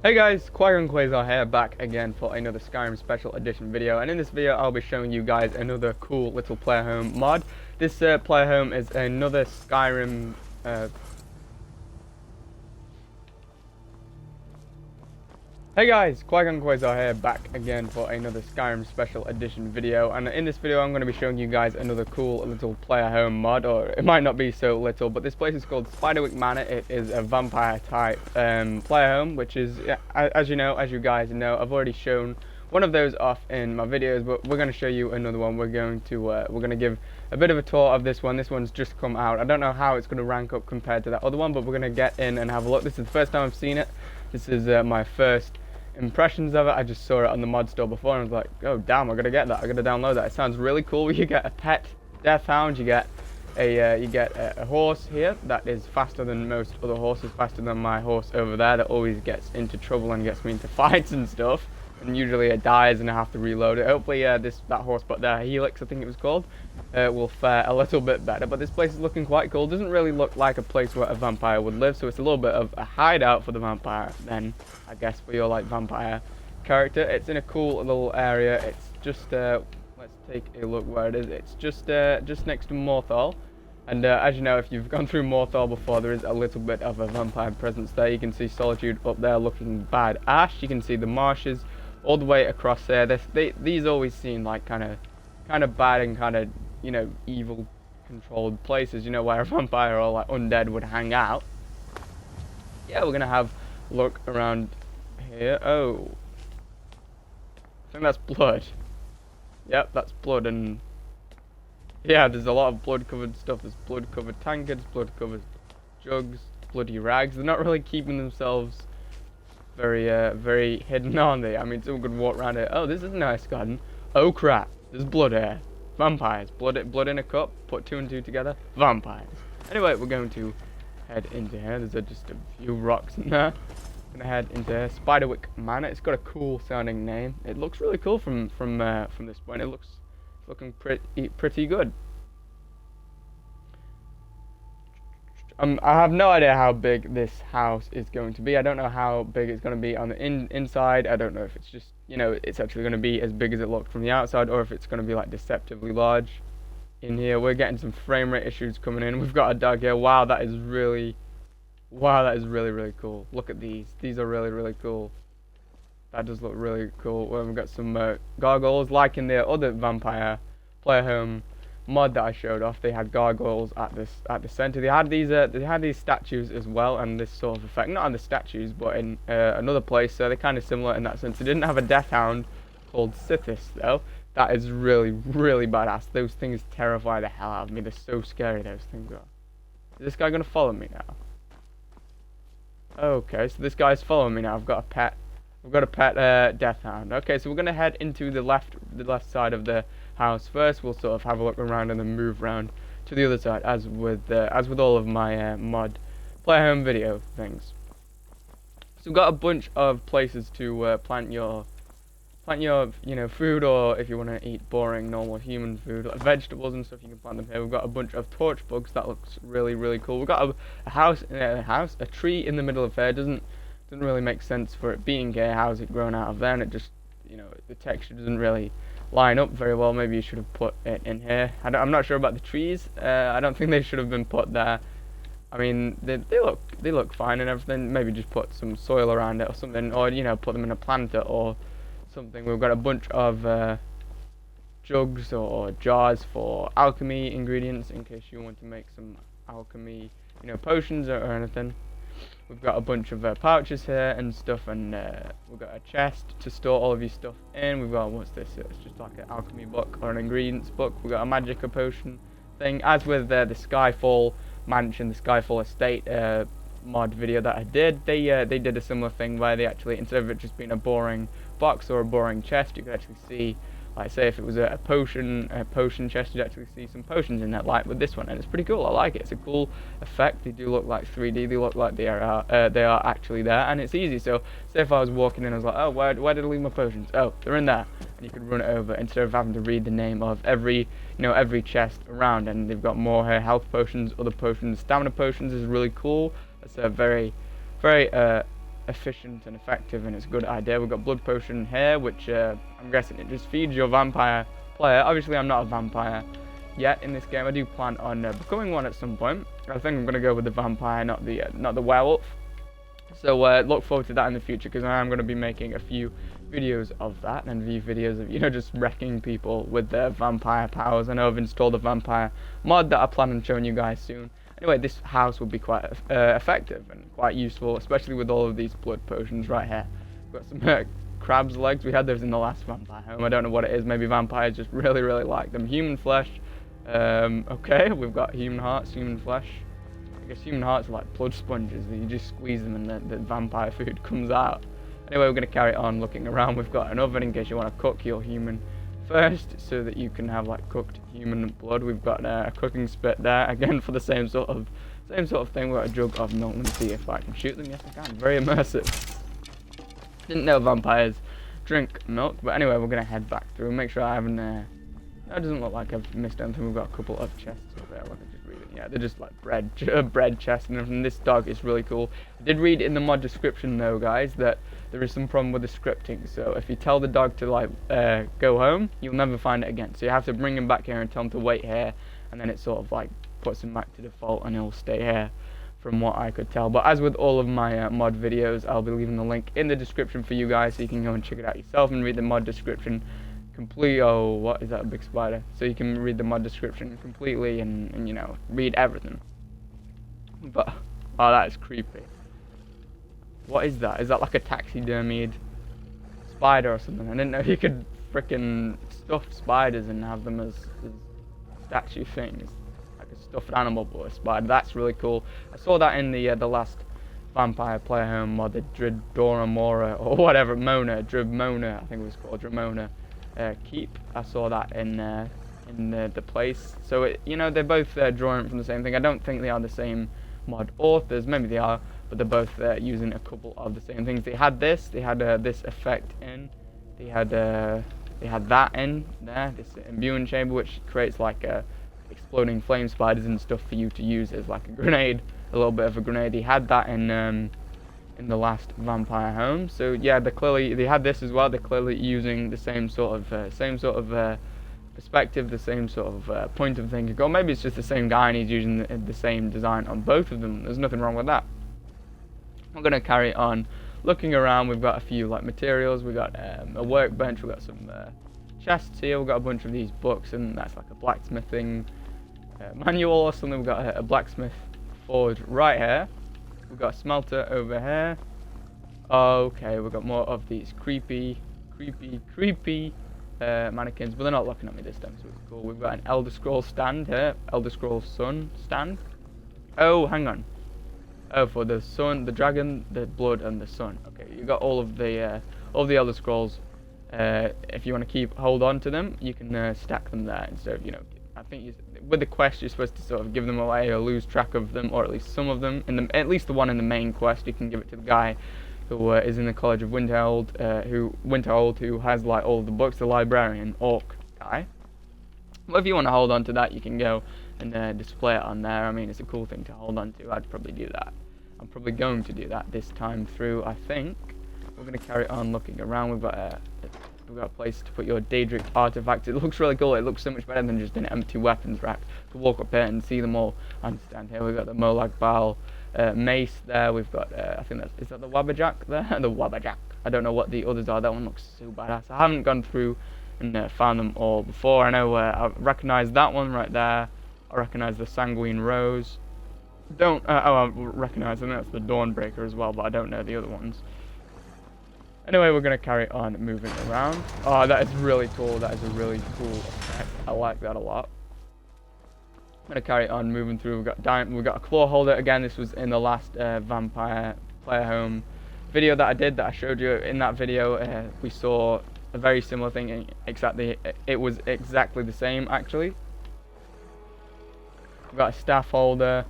Hey guys, QuiGon Kyran here, back again for another Skyrim special edition video, and in this video I'll be showing you guys another cool little player home mod. This player home is another Skyrim Hey guys, QuiGon Kyran here, back again for another Skyrim special edition video, and in this video I'm going to be showing you guys another cool little player home mod, or it might not be so little, but this place is called Spiderwick Manor. It is a vampire type player home, which is, as you guys know, I've already shown one of those off in my videos, but we're going to show you another one. We're going to give a bit of a tour of this one. This one's just come out. I don't know how it's going to rank up compared to that other one, but we're going to get in and have a look. This is the first time I've seen it. This is my first impressions of it. I just saw it on the mod store before and I was like, oh damn, I gotta get that, I gotta download that. It sounds really cool. You get a pet death hound, you get a horse here that is faster than most other horses, faster than my horse over there that always gets into trouble and gets me into fights and stuff, and usually it dies and I have to reload it. Hopefully that horse but there, Helix I think it was called, will fare a little bit better. But this place is looking quite cool. Doesn't really look like a place where a vampire would live, so it's a little bit of a hideout for the vampire then, I guess, for your like vampire character. It's in a cool little area. It's just let's take a look where it is. It's just next to Morthal, and as you know, if you've gone through Morthal before, there is a little bit of a vampire presence there. You can see Solitude up there looking bad ash. You can see the marshes all the way across there. These always seem like kind of bad and kind of, you know, evil controlled places, you know, where a vampire or like undead would hang out. Yeah, we're gonna have a look around here. Oh, I think that's blood. Yep, that's blood. And yeah, there's a lot of blood covered stuff. There's blood covered tankards, blood covered jugs, bloody rags. They're not really keeping themselves very hidden, aren't they? I mean, someone could walk around here. Oh, this is a nice garden. Oh crap, there's blood here. Vampires. Blood in a cup. Put two and two together. Vampires. Anyway, we're going to head into here. There's just a few rocks in there. Gonna head into here. Spiderwick Manor. It's got a cool sounding name. It looks really cool from this point. It's looking pretty good. I have no idea how big this house is going to be. I don't know how big it's going to be on the inside. I don't know if it's just, you know, it's actually going to be as big as it looked from the outside, or if it's going to be like deceptively large in here. We're getting some frame rate issues coming in. We've got a dog here. Wow, that is really cool. Look at these. These are really cool. That does look really cool. Well, we've got some gargoyles, like in the other vampire player home mod that I showed off. They had gargoyles at the center. They had these statues as well, and this sort of effect, not on the statues but in another place, so they're kind of similar in that sense. They didn't have a death hound called Sithis though. That is really badass. Those things terrify the hell out of me. They're so scary, those things are. Is this guy gonna follow me now? Okay, so this guy's following me now. I've got a pet death hound. Okay, so we're gonna head into the left side of the house first. We'll sort of have a look around and then move around to the other side, as with all of my mod player home video things. So we've got a bunch of places to plant your you know, food, or if you want to eat boring normal human food, like vegetables and stuff, you can plant them here. We've got a bunch of torch bugs. That looks really cool. We've got a tree in the middle of here. Doesn't really make sense for it being here. How's it grown out of there? And it just, you know, the texture doesn't really line up very well. Maybe you should have put it in here. I'm not sure about the trees. I don't think they should have been put there. I mean, they look fine and everything. Maybe just put some soil around it or something, or, you know, put them in a planter or something. We've got a bunch of jugs or jars for alchemy ingredients in case you want to make some alchemy, you know, potions or anything. We've got a bunch of pouches here and stuff, and we've got a chest to store all of your stuff in. We've got, what's this? It's just like an alchemy book or an ingredients book. We've got a magicka potion thing. As with the Skyfall mansion, the Skyfall estate mod video that I did, they did a similar thing where they actually, instead of it just being a boring box or a boring chest, you could actually see, like, say if it was a potion chest, you'd actually see some potions in that, like with this one, and it's pretty cool. I like it. It's a cool effect. They do look like 3D. They look like they are actually there, and it's easy. So say if I was walking in, I was like, oh, where did I leave my potions? Oh, they're in there, and you could run it over instead of having to read the name of every chest around. And they've got more here, health potions, other potions, stamina potions is really cool. It's a very efficient and effective, and it's a good idea. We've got blood potion here, which I'm guessing it just feeds your vampire player. Obviously, I'm not a vampire yet in this game. I do plan on becoming one at some point. I think I'm going to go with the vampire, not the werewolf. So look forward to that in the future, because I am going to be making a few videos of that, and a few videos of, you know, just wrecking people with their vampire powers. I know I've installed a vampire mod that I plan on showing you guys soon. Anyway, this house will be quite effective and quite useful, especially with all of these blood potions right here. We've got some crab's legs. We had those in the last vampire home. I don't know what it is. Maybe vampires just really, really like them. Human flesh. Okay, we've got human hearts, human flesh. I guess human hearts are like blood sponges. You just squeeze them and the vampire food comes out. Anyway, we're going to carry on looking around. We've got an oven in case you want to cook your human first, so that you can have like cooked human blood. We've got a cooking spit there, again for the same sort of thing. We've got a jug of milk. Let me see if I can shoot them. Yes, I can. Very immersive. Didn't know vampires drink milk, but anyway, we're going to head back through. Make sure I haven't... that doesn't look like I've missed anything. We've got a couple of chests over there. Look, I just read it. Yeah, they're just like bread chests, and this dog is really cool. I did read in the mod description though, guys, that there is some problem with the scripting. So if you tell the dog to like go home, you'll never find it again. So you have to bring him back here and tell him to wait here, and then it sort of like puts him back to default, and he'll stay here, from what I could tell. But as with all of my mod videos, I'll be leaving the link in the description for you guys, so you can go and check it out yourself and read the mod description completely. Oh, what is that, a big spider? So you can read the mod description completely and you know, read everything. But oh, that is creepy. What is that? Is that like a taxidermied spider or something? I didn't know you could freaking stuff spiders and have them as statue things, like a stuffed animal or a spider. That's really cool. I saw that in the last vampire player home mod, the Dramona or whatever, Dramona, I think it was called Dramona Keep. I saw that in the place. So it, you know, they're both drawing from the same thing. I don't think they are the same mod authors. Maybe they are, but they're both using a couple of the same things. They had this. They had this effect in. They had that in there. This imbuing chamber, which creates like exploding flame spiders and stuff for you to use as like a grenade, a little bit of a grenade. They had that in the last vampire home. So yeah, they had this as well. They're clearly using the same sort of perspective, the same sort of point of thinking. Or maybe it's just the same guy and he's using the same design on both of them. There's nothing wrong with that. We're gonna carry on looking around. We've got a few like materials. We've got a workbench. We've got some chests here. We've got a bunch of these books, and that's like a blacksmithing manual or something. We've got a blacksmith forge right here. We've got a smelter over here. Okay, we've got more of these creepy mannequins, but they're not looking at me this time, so it's cool. We've got an Elder Scrolls stand here, Elder Scrolls Sun stand. Oh, hang on. Oh, for the sun, the dragon, the blood, and the sun. Okay, you got all of the Elder Scrolls. If you want to hold on to them, you can stack them there instead of, you know, I think with the quest you're supposed to sort of give them away or lose track of them, or at least some of them. At least the one in the main quest, you can give it to the guy who is in the College of Winterhold, who has like all of the books, the librarian orc guy. But if you want to hold on to that, you can go and display it on there. I mean, it's a cool thing to hold on to. I'd probably do that. I'm probably going to do that this time through, I think. We're going to carry on looking around. We've got a place to put your Daedric artifacts. It looks really cool. It looks so much better than just an empty weapons rack. To walk up here and see them all. I understand here. We've got the Molag Bal mace there. We've got, I think is that the Wabberjack there? The Wabberjack. I don't know what the others are. That one looks so badass. I haven't gone through and found them all before. I know I recognise that one right there. I recognise the Sanguine Rose. I recognise them. That's the Dawnbreaker as well, but I don't know the other ones. Anyway, we're going to carry on moving around. Oh, that is really cool. That is a really cool effect. I like that a lot. I'm going to carry on moving through. We've got a claw holder. Again, this was in the last vampire player home video that I did, that I showed you. In that video, we saw a very similar thing, except it was exactly the same, actually. We've got a staff holder.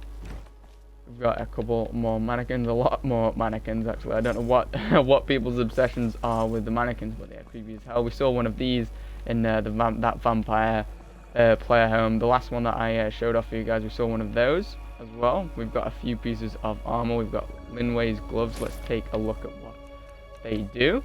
We've got a couple more mannequins, a lot more mannequins actually. I don't know what people's obsessions are with the mannequins, but they're creepy as hell. We saw one of these in that vampire player home. The last one that I showed off for you guys, we saw one of those. as well. We've got a few pieces of armor. We've got Linway's gloves. Let's take a look at what they do.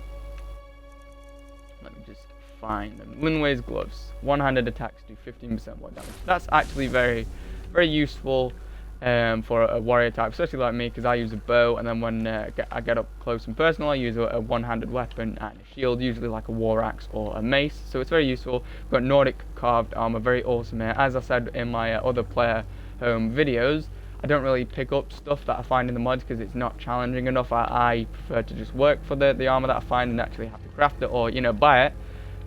Let me just find them. Linway's gloves. One-handed attacks do 15% more damage. That's actually very, very useful for a warrior type, especially like me, because I use a bow, and then when I get up close and personal, I use a one-handed weapon and a shield, usually like a war axe or a mace, so it's very useful. We've got Nordic carved armor, very awesome here. As I said in my other player home videos, I don't really pick up stuff that I find in the mods because it's not challenging enough. I prefer to just work for the armor that I find and actually have to craft it or, you know, buy it.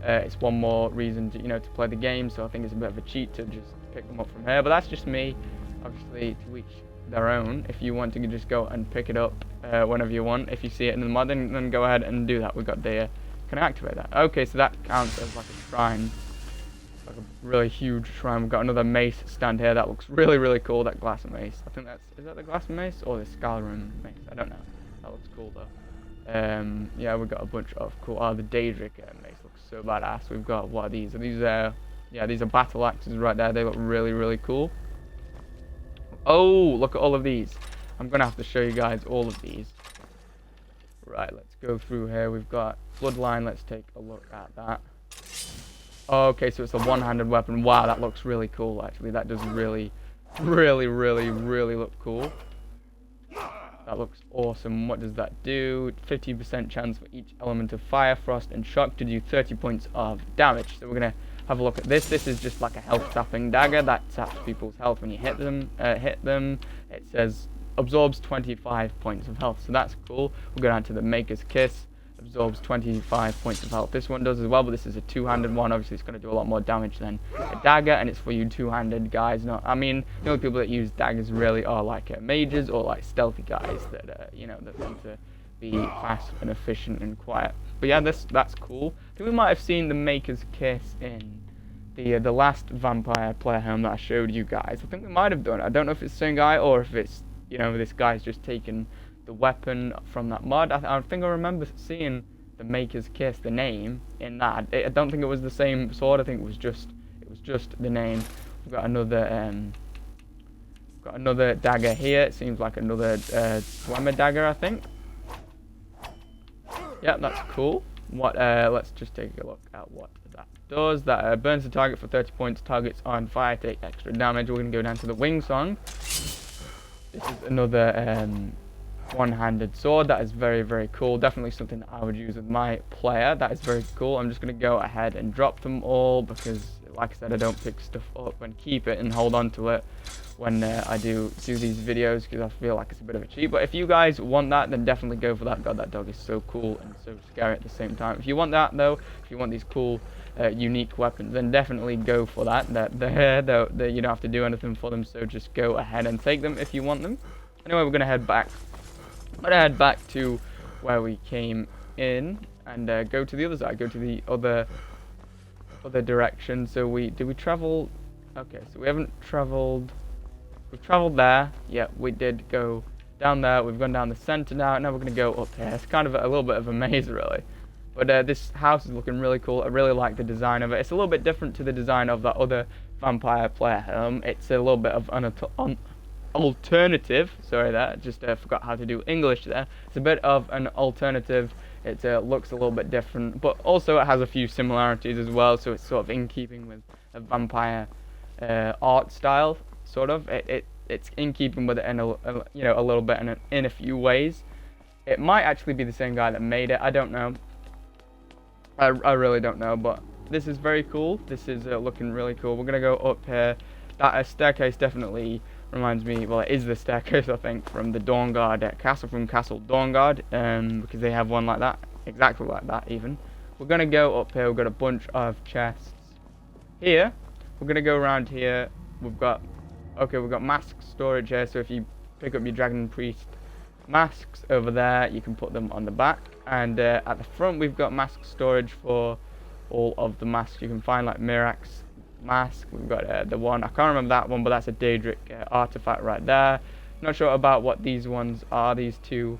It's one more reason to, you know, to play the game, so I think it's a bit of a cheat to just pick them up from here, but that's just me. Obviously, to each their own. If you want to just go and pick it up whenever you want, if you see it in the mod, then go ahead and do that. We've got the, can I activate that? Okay, so that counts as like a shrine, like a really huge shrine. We've got another mace stand here that looks really, really cool, that glass mace. I think that's, is that the glass mace or the Skyrim mace? I don't know. That looks cool though. Yeah, we've got a bunch of cool, the Daedric mace looks so badass. We've got, what are these? Are these, yeah, these are battle axes right there. They look really, really cool. Oh, look at all of these. I'm going to have to show you guys all of these. Right, let's go through here. We've got Bloodline. Let's take a look at that. Okay, so it's a one-handed weapon. Wow, that looks really cool, actually. That does really, really, really, really look cool. That looks awesome. What does that do? 50% chance for each element of fire, frost, and shock to do 30 points of damage. So we're going to have a look at this. This is just like a health tapping dagger that taps people's health when you hit them. It says absorbs 25 points of health, so that's cool. We'll go down to the Maker's Kiss. Absorbs 25 points of health. This one does as well, but this is a two-handed one. Obviously, it's going to do a lot more damage than a dagger, and it's for you two-handed guys. Not, I mean, the only people that use daggers really are like mages or like stealthy guys that you know, that want to be fast and efficient and quiet. But yeah, that's cool. I think we might have seen the Maker's Kiss in the last vampire player home that I showed you guys. I think we might have done it. I don't know if it's the same guy or if it's, you know, this guy's just taken the weapon from that mod. I think I remember seeing the Maker's Kiss, the name in that. I don't think it was the same sword. I think it was just the name. We've got another dagger here. It seems like another Swimmer dagger, I think. Yeah, that's cool. What? Let's just take a look at what that does. That burns the target for 30 points. Targets on fire take extra damage. We're gonna go down to the Wing Song. This is another one-handed sword. That is very, very cool. Definitely something that I would use with my player. That is very cool. I'm just gonna go ahead and drop them all because, like I said, I don't pick stuff up and keep it and hold on to it when I do these videos because I feel like it's a bit of a cheat. But if you guys want that, then definitely go for that. God, that dog is so cool and so scary at the same time. If you want that though, if you want these cool unique weapons, then definitely go for that. You don't have to do anything for them, so just go ahead and take them if you want them. Anyway, we're gonna head back. I'm gonna head back to where we came in and go to the other side. Go to the other direction. So did we travel? Okay, so we haven't traveled. We've traveled there. Yeah, we did go down there. We've gone down the center now. Now we're going to go up here. It's kind of a little bit of a maze, really. But this house is looking really cool. I really like the design of it. It's a little bit different to the design of that other vampire player home. It's a little bit of an alternative. Sorry, that just forgot how to do English there. It's a bit of an alternative. It looks a little bit different, but also it has a few similarities as well. So it's sort of in keeping with a vampire art style. Sort of, it's in keeping with it in a little bit in a few ways. It might actually be the same guy that made it. I don't know. I really don't know. But this is very cool. This is looking really cool. We're gonna go up here. That staircase definitely reminds me. Well, it is the staircase I think from the Dawnguard castle, from Castle Dawnguard, because they have one like that, exactly like that even. We're gonna go up here. We've got a bunch of chests here. We're gonna go around here. We've got mask storage here, so if you pick up your Dragon Priest masks over there, you can put them on the back. And at the front, we've got mask storage for all of the masks. You can find like Mirax mask. We've got the one, I can't remember that one, but that's a Daedric artifact right there. Not sure about what these ones are, these two,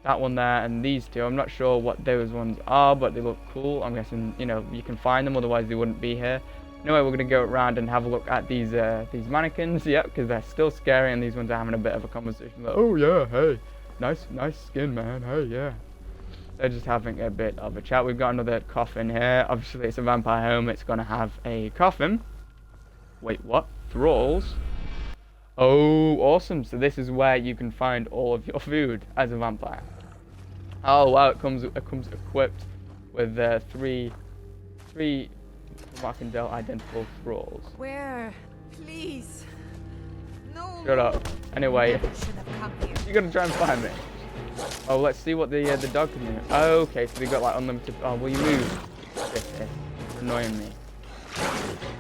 that one there and these two. I'm not sure what those ones are, but they look cool. I'm guessing, you know, you can find them, otherwise they wouldn't be here. Anyway, we're gonna go around and have a look at these mannequins. Yep, because they're still scary, and these ones are having a bit of a conversation. Like, oh yeah, hey, nice skin, man. Hey, yeah. They're just having a bit of a chat. We've got another coffin here. Obviously, it's a vampire home. It's gonna have a coffin. Wait, what? Thralls? Oh, awesome. So this is where you can find all of your food as a vampire. Oh wow, it comes equipped with three, from what I can tell, identical thralls. Where? Please. No. Shut up. Anyway, Should have come here. you're gonna try and find me. Oh, let's see what the dog can do. Oh, okay, so we got like unlimited. Oh, will you move? Okay, it's annoying me.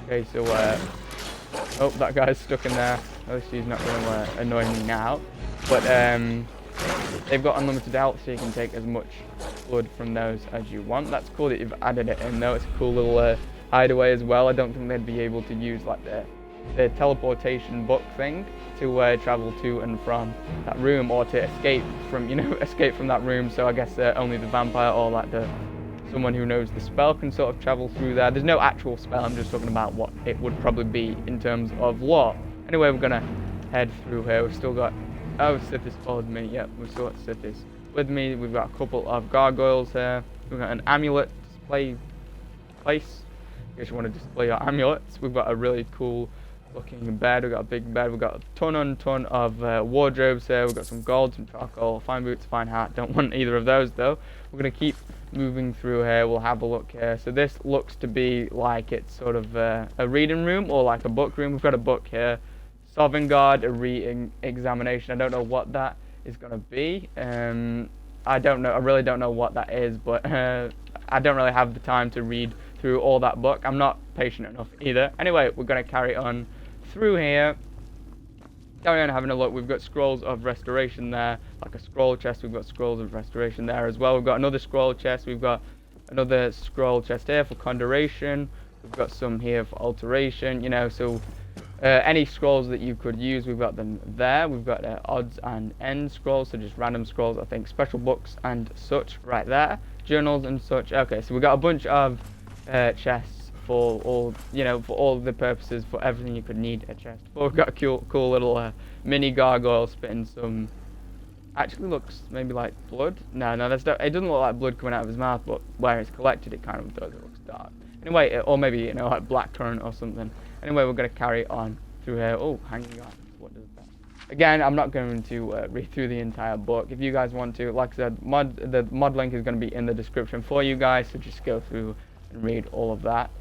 Okay, so oh, that guy's stuck in there. At least he's not gonna annoy me now. But they've got unlimited health, so you can take as much blood from those as you want. That's cool that you've added it in, though. It's a cool little hideaway as well. I don't think they'd be able to use like the teleportation book thing to travel to and from that room, or to escape from that room. So I guess only the vampire or like someone who knows the spell can sort of travel through there. There's no actual spell. I'm just talking about what it would probably be in terms of lore. Anyway, we're gonna head through here. We've still got Sithis followed me. Yep, we've still got Sithis with me. We've got a couple of gargoyles here. We've got an amulet display place. In case you want to display your amulets. We've got a really cool looking bed. We've got a big bed. We've got a ton of wardrobes here. We've got some gold, some charcoal, fine boots, fine hat. Don't want either of those though. We're gonna keep moving through here. We'll have a look here. So this looks to be like it's sort of a reading room or like a book room. We've got a book here. Sovngarde, a re-examination. I don't know what that is gonna be. I don't know. I really don't know what that is, but I don't really have the time to read through all that book. I'm not patient enough either. Anyway, we're gonna carry on through here. Carry on having a look. We've got scrolls of restoration there, like a scroll chest. We've got scrolls of restoration there as well. We've got another scroll chest. We've got another scroll chest here for conjuration. We've got some here for alteration. You know, so any scrolls that you could use, we've got them there. We've got odds and ends scrolls, so just random scrolls, I think, special books and such right there, journals and such. Okay, so we've got a bunch of chests for all, for all the purposes, for everything you could need a chest for. We've got a cool little mini gargoyle spitting some, actually looks maybe like blood. No, it doesn't look like blood coming out of his mouth, but where it's collected it kind of does. It looks dark. Anyway, or maybe, like blackcurrant or something. Anyway, we're going to carry on through here. Oh, hanging on. What does that? Again, I'm not going to read through the entire book. If you guys want to, like I said, the mod link is going to be in the description for you guys, so just go through and read all of that.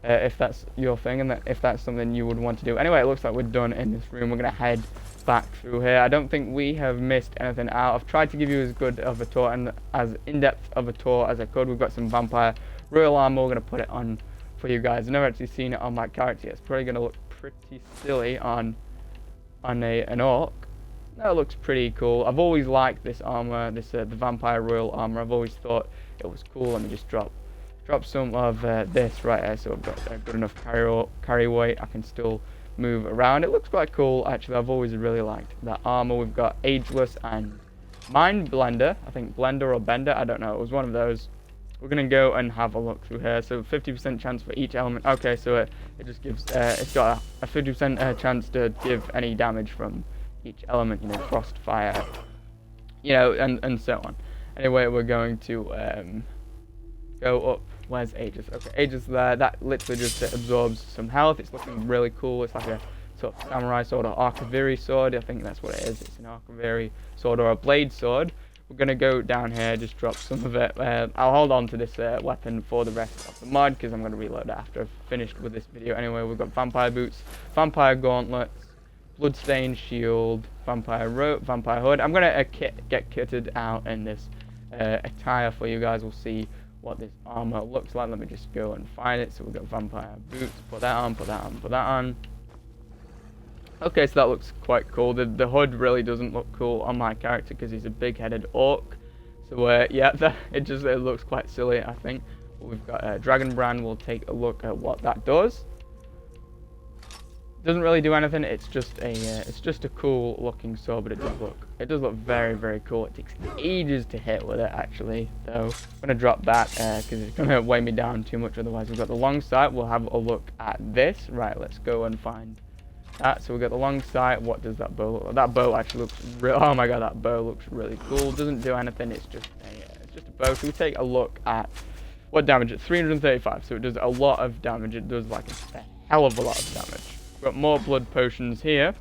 If that's your thing, and if that's something you would want to do. Anyway, it looks like we're done in this room. We're going to head back through here. I don't think we have missed anything out. I've tried to give you as good of a tour and as in-depth of a tour as I could. We've got some vampire royal armor. We're going to put it on for you guys. I've never actually seen it on my character yet. It's probably going to look pretty silly on an orc. That looks pretty cool. I've always liked this armor, the vampire royal armor. I've always thought it was cool. Let me just drop some of this right here, so I've got a good enough carry weight. I can still move around. It looks quite cool, actually. I've always really liked that armor. We've got Ageless and Mind Blender. I think Blender or Bender, I don't know. It was one of those. We're gonna go and have a look through here. So 50% chance for each element. Okay, so it just gives it's got a 50% chance to give any damage from each element. Frost, fire, and so on. Anyway, we're going to go up. Where's Aegis? Okay, Aegis there. That literally just absorbs some health. It's looking really cool. It's like a sort of samurai sword or arcaviri sword. I think that's what it is. It's an arcaviri sword or a blade sword. We're going to go down here, just drop some of it. I'll hold on to this weapon for the rest of the mod, because I'm going to reload it after I've finished with this video. Anyway, we've got vampire boots, vampire gauntlets, bloodstained shield, vampire rope, vampire hood. I'm going to get kitted out in this attire for you guys. We'll see what this armor looks like. Let me just go and find it. So we've got vampire boots. Put that on, put that on, put that on. Okay, so that looks quite cool. The hood really doesn't look cool on my character because he's a big-headed orc. So yeah, it looks quite silly, I think. But we've got Dragon Brand. We'll take a look at what that does. Doesn't really do anything. It's just a cool looking sword, but it does look very, very cool. It takes ages to hit with it actually, though. I'm gonna drop that because it's gonna weigh me down too much otherwise. We've got the long sight. We'll have a look at this. Right, let's go and find that. So we've got the long sight. What does that bow look like? That bow actually looks real. Oh my god, that bow looks really cool. Doesn't do anything. It's just a bow. So we take a look at what damage it. 335. So it does a lot of damage. It does like a hell of a lot of damage. We've got more blood potions here.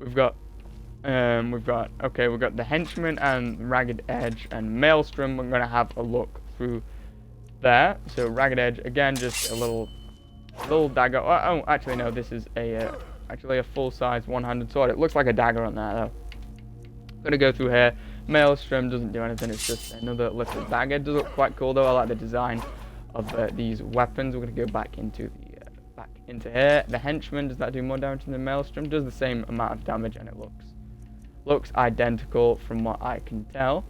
We've got the henchman and ragged edge and maelstrom. We're gonna have a look through there. So ragged edge again, just a little dagger. Oh, actually no, this is actually a full-size one-handed sword. It looks like a dagger on there though. Gonna go through here. Maelstrom doesn't do anything. It's just another little dagger. Does look quite cool though. I like the design of these weapons. We're gonna go back into here. The henchman, does that do more damage than the maelstrom? Does the same amount of damage, and it looks identical from what I can tell.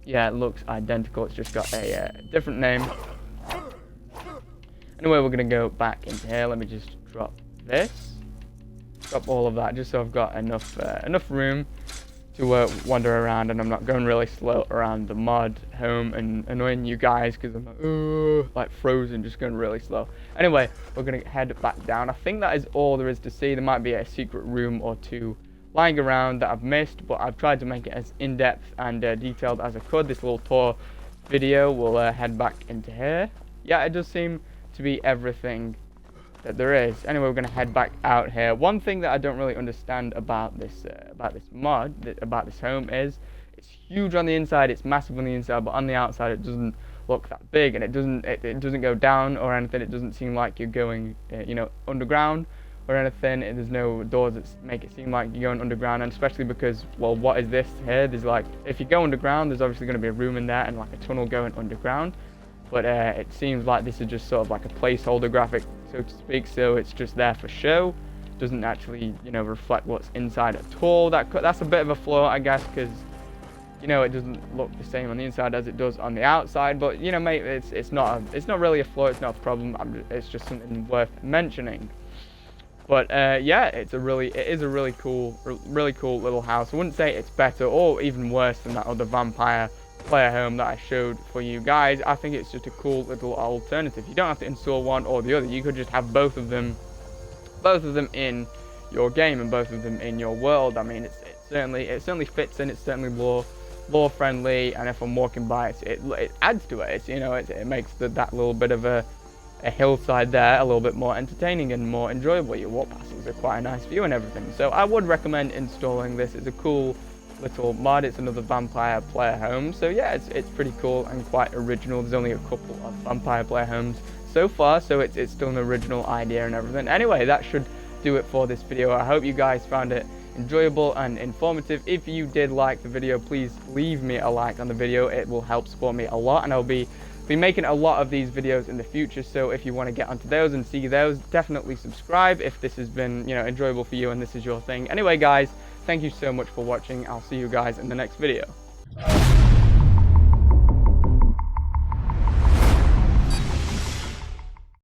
Yeah, it looks identical. It's just got a different name. Anyway, we're gonna go back into here. Let me just drop this, drop all of that, just so I've got enough room to wander around, and I'm not going really slow around the mod home and annoying you guys because I'm like frozen, just going really slow. Anyway, we're gonna head back down. I think that is all there is to see. There might be a secret room or two lying around that I've missed, but I've tried to make it as in-depth and detailed as I could. This little tour video will head back into here. Yeah, it does seem to be everything that there is. Anyway, we're gonna head back out here. One thing that I don't really understand about this mod, about this home, is it's huge on the inside, it's massive on the inside, but on the outside it doesn't look that big, and it doesn't go down or anything. It doesn't seem like you're going underground or anything. There's no doors that make it seem like you're going underground, and especially because, well, what is this here? There's like, if you go underground, there's obviously going to be a room in there and like a tunnel going underground. But it seems like this is just sort of like a placeholder graphic, so to speak. So it's just there for show. Doesn't actually, reflect what's inside at all. That's a bit of a flaw, I guess, because it doesn't look the same on the inside as it does on the outside. But mate, it's not really a flaw. It's not a problem. It's just something worth mentioning. But yeah, it is a really cool little house. I wouldn't say it's better or even worse than that other vampire player home that I showed for you guys. I think it's just a cool little alternative. You don't have to install one or the other. You could just have both of them in your game and both of them in your world. I mean, it certainly fits in. It's certainly lore friendly, and if I'm walking by it adds to it. It makes that little bit of a hillside there a little bit more entertaining and more enjoyable. Your walk passes are quite a nice view and everything. So I would recommend installing this. It's a cool little mod. It's another vampire player home, so yeah, it's pretty cool and quite original. There's only a couple of vampire player homes so far, so it's still an original idea and everything. Anyway, that should do it for this video. I hope you guys found it enjoyable and informative. If you did like the video, please leave me a like on the video. It will help support me a lot, and I'll be making a lot of these videos in the future. So if you want to get onto those and see those, definitely subscribe if this has been enjoyable for you and this is your thing. Anyway guys, thank you so much for watching. I'll see you guys in the next video.